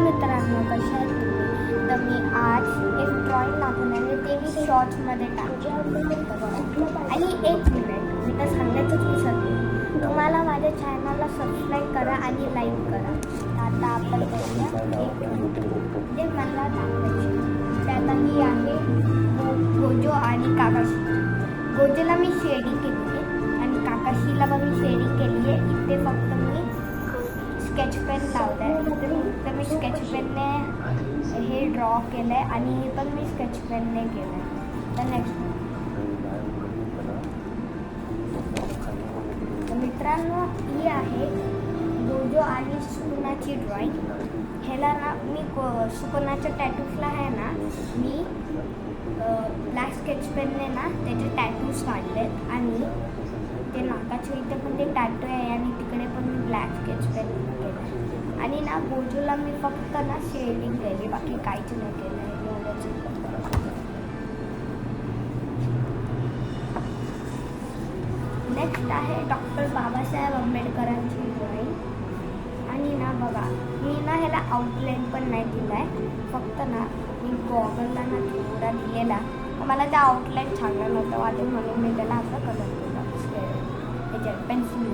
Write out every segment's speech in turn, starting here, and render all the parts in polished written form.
मित्रांनो, कशा आहेत तुम्ही? तर मी आज एक ड्रॉइंग दाखवणार आहे, ते मी शॉर्ट्समध्ये टाकले. आणि एक मिनिट, मी तर सांगायचंच विसरले, तुम्हाला माझ्या चॅनलला सबस्क्राईब करा आणि लाईक करा. आता आपण करूया जे मला दाखवायचे. त्यात ही आहे गोजो आणि काकाशी. गोजोला मी शेडिंग केली आहे आणि काकाशीला पण मी शेडिंग केली आहे. इथे फक्त मी स्केच पेन लावलं आहे. इथे मी स्केच पेनने हे ड्रॉ केलं आहे आणि हे पण मी स्केच पेनने केलं आहे. तर नेक्स्ट मित्रांनो, ही आहे गोजो आणि सुकुनाची ड्रॉइंग. ह्याला ना मी सुकुनाच्या टॅटूजला आहे ना, मी ब्लॅक स्केच पेनने ना त्याचे टॅटूज काढले आणि ते नाकाच्या इथे पण ते टॅटू आहे आणि तिकडे पण मी ब्लॅक स्केच पेन केलं. आणि ना गोजोला मी फक्त ना शेडिंग केली, बाकी काहीच नाही केलं. नेक्स्ट आहे डॉक्टर बाबासाहेब आंबेडकरांची ड्रॉइंग. आणि ना बघा, मी ना ह्याला आउटलाईन पण नाही दिला आहे, फक्त ना मी गॉगलला ना थोडा दिलेला. मला त्या आउटलाईन चांगलं नव्हतं वाटत म्हणून मी त्याला असं कलर केलं ह्याच्यात पेन्सिल.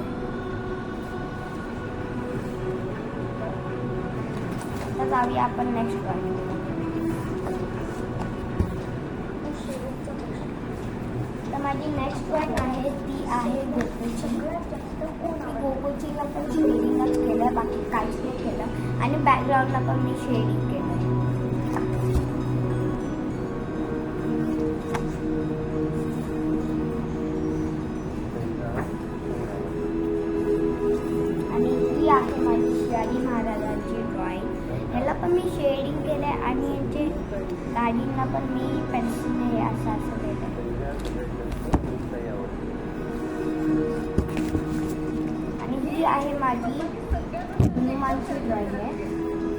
तर जाऊया आपण नेक्स्ट ड्रॉइंग. तर माझी नेक्स्ट ड्रॉइंग आहे ती आहे गोकुळची. गोकुळचीला पण शेडिंगच केलं, बाकी काहीच नाही केलं. आणि बॅकग्राऊंडला पण मी शेडिंग केलं. आणि ही आहे माझी शिवाजी महाराजांची ड्रॉइंग. ह्याला पण मी शेडिंग केलं आहे आणि यांचे गाडींना पण मी पेन्सिलने हे असं केलं आहे. आणि ही आहे माझी हनुमानची ड्रॉइंग आहे.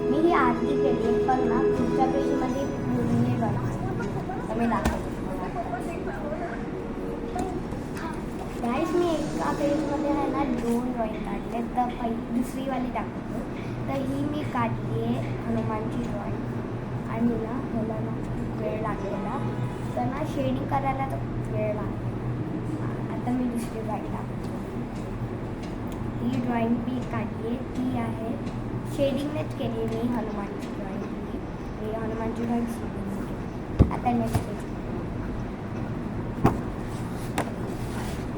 मी ही आरती केली आहे, पण ना पुढच्या पेजमध्ये मुलीने बनवली तर मी दाखवते. गाईस, मी एका पेजमध्ये आहे ना 2 ड्रॉइंग काढले, तर दुसरीवाली दाखवतो. तर ही मी काढली आहे हनुमानची ड्रॉइंग आणि ना ह्याला ना खूप वेळ लागलेला, तर ना शेडिंग करायला तर खूप वेळ लागला. आता मी दुसरी ड्रॉइंग दाखवतो. ही ड्रॉइंग मी काढली आहे, ती आहे शेडिंगनेच केली आहे मी हनुमानची ड्रॉइंग. मी हनुमानची ड्रॉइंग शेडिंग केली. आता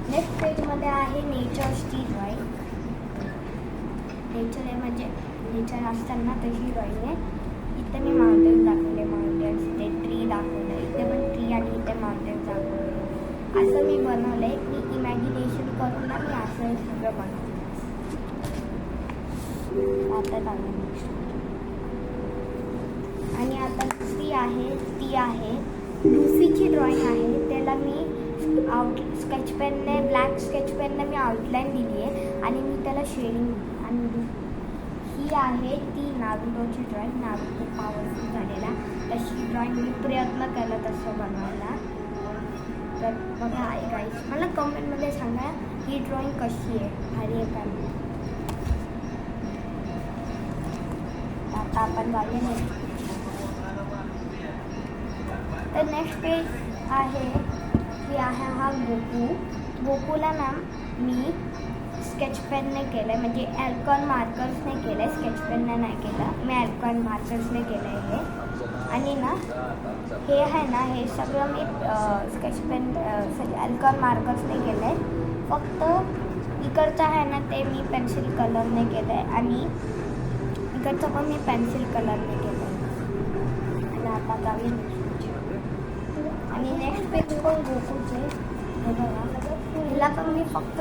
नेक्स्ट पेजमध्ये आहे नेचर्सची ड्रॉइंग. नेचर आहे म्हणजे नेचर असताना तशी ड्रॉइंग आहे. इथे मी माउंटेन्स दाखवले, माउंटेन्स, इथे ट्री दाखवले, इथे पण ट्री आणि इथे माउंटेन्स दाखवले. असं मी बनवलं आहे. मी इमॅजिनेशन करून ना मी असं सगळं बनवलं. आता आणि आता दुसरी आहे ती आहे लुफीची ड्रॉइंग आहे. त्याला मी स्केच पेनने ब्लॅक स्केच पेनने मी आउटलाईन दिली आहे आणि मी त्याला शेडिंग. आणि ही आहे ती नारुतोची ड्रॉइंग. नारुतो पॉवरफुल झालेला, तशी ड्रॉइंग मी प्रयत्न केला तसं बनवायला. तर बघा आहे गाईस, मला कमेंटमध्ये सांगा ही ड्रॉइंग कशी आहे, भारी आहे का. आता आपण जाऊया नेक्स्ट. तर नेक्स्ट पेज आहे की आहे हा गोकुला ना मी स्केच पेनने केलं आहे, म्हणजे अल्कॉन मार्कर्सने केलं आहे, स्केच पेनने नाही केलं. मी अल्कॉन मार्कर्सने केलं आहे हे. आणि ना हे आहे ना, हे सगळं मी स्केच पेन अल्कॉन मार्कर्सने केलं आहे. फक्त इकडचं आहे ना ते मी पेन्सिल कलरने केलं आहे आणि इकडचं पण मी पेन्सिल कलरने केलं आहे. आणि आता जाऊया. आणि नेक्स्ट पेज पण गोकुळचे हे बघा, हिला पण मी फक्त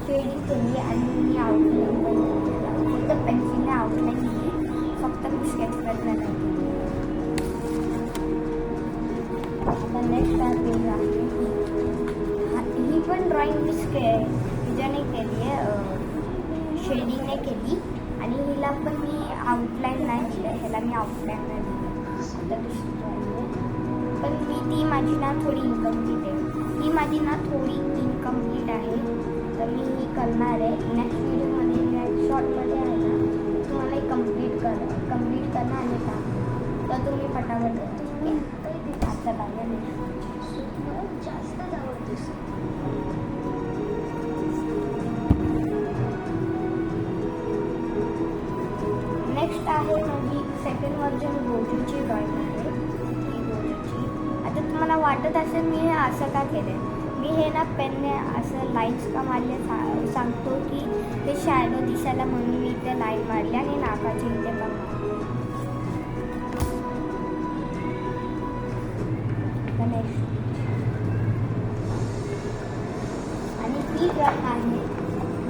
शेडिंग केली आणि मी आउटलाईन पण केली. फक्त पेन्सिलने आउटलाईन दिली, फक्त मी स्केच पेनने नाही केली. आता नेक्स्ट पेज आहे ही पण ड्रॉइंग मी हिच्याने केली आहे, शेडिंगने केली. आणि हिला पण मी आउटलाईन नाही दिलं, ह्याला मी आउटलाईन नाही दिलं. आता दुसरी ड्रॉइंग आहे, पण ती माझी ना थोडी इनकम्प्लीट आहे. ही माझी ना थोडी इनकम्प्लीट आहे, तर मी ही करणार आहे नेक्स्ट व्हिडिओमध्ये. नेक्स्ट शॉर्टमध्ये आहे ना तुम्हाला कम्प्लीट करा. तर तुम्ही पटापट आता लागेल. नेक्स्ट आहे माझी सेकंड व्हर्जन गोजूची ड्रॉइंग आहे. ही गोजूची आता तुम्हाला वाटत असेल मी हे असं का केलं. मी हे ना पेनने असं लाईन्स का मारले सांगतो की ते शॅडो दिसायला म्हणून मी इथे लाईन मारली आणि नाकाची इथे पण आणि ही ड्रॉइंग आहे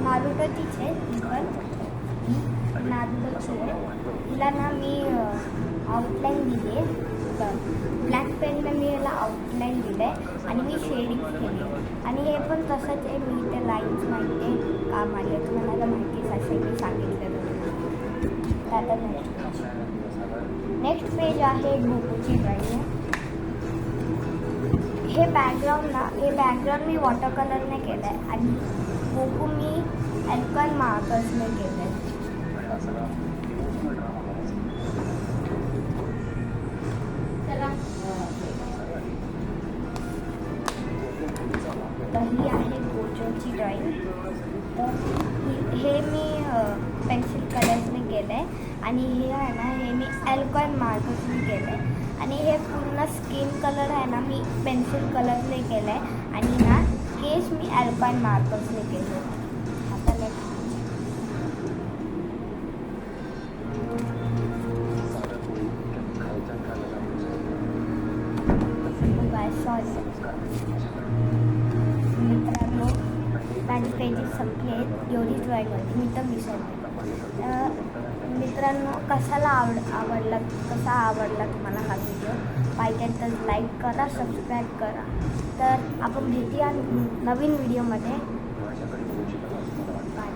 नारुटोचीच आहे. ती पण नारुटोची आहे. तिला ना मी आउटलाईन दिली आहे. ब्लॅक पेनने मी याला आउटलाईन दिलं आहे आणि मी शेडिंग केली आणि हे पण तसंच आहे. मी इथे लाईन्स माहिती आहे का मारले तुम्हाला माहितीच असेल मी सांगितलं. आता नेक्स्ट पेज आहे गोकूची ड्रॉइंग. हे बॅकग्राऊंड मी वॉटर कलरने केलं आहे आणि गोकू मी अल्कन मार्कर्सने केलं आहे. तर ही आहे गोजोची ड्रॉइंग. तर हे मी पेन्सिल कलर्सने केलं आहे आणि हे आहे ना हे मी अल्कॉइन मार्कर्सने केलं आहे आणि हे पूर्ण स्किन कलर आहे ना मी पेन्सिल कलरने केलं आहे आणि ना केस मी अल्कॉइन मार्कर्सने केलं आहे. आता मित्रांनो माझी पेजेस संपले आहेत. एवढीच ड्रॉइंग होती मी तर विसरले. मित्रांनो कसा आवडला तुम्हाला हा व्हिडिओ. पाहिजे तर लाईक करा, सबस्क्राईब करा. तर आपण भेटूया नवीन व्हिडिओमध्ये. बाय.